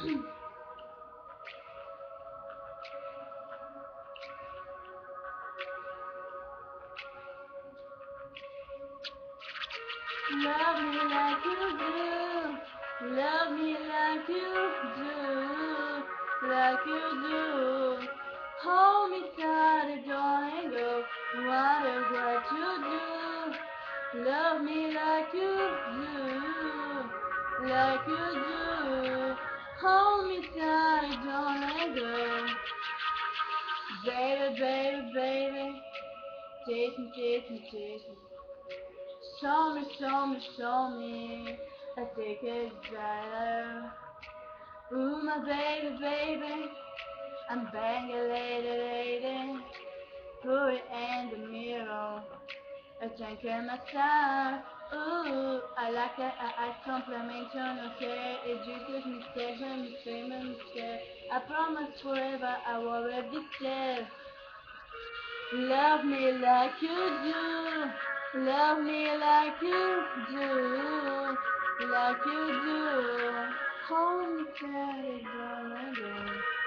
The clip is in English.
Love me like you do. Love me like you do. Like you do. Hold me tight, don't let go. No matter what you do. Love me like you do. Like you do. Hold me tight, don't let go. Baby, baby, baby. Chase me, chase me, chase me. Show me, show me, show me. I think it's better. Ooh, my baby, baby. I'm banging, lady, lady. Put it in the mirror. I drink in my style. Ooh, I like that. I compliment you, no care. It just is mistake, my mistake, my mistake. I promise forever I will be there. Love me like you do. Love me like you do. Like you do. Hold me tight, don't let go.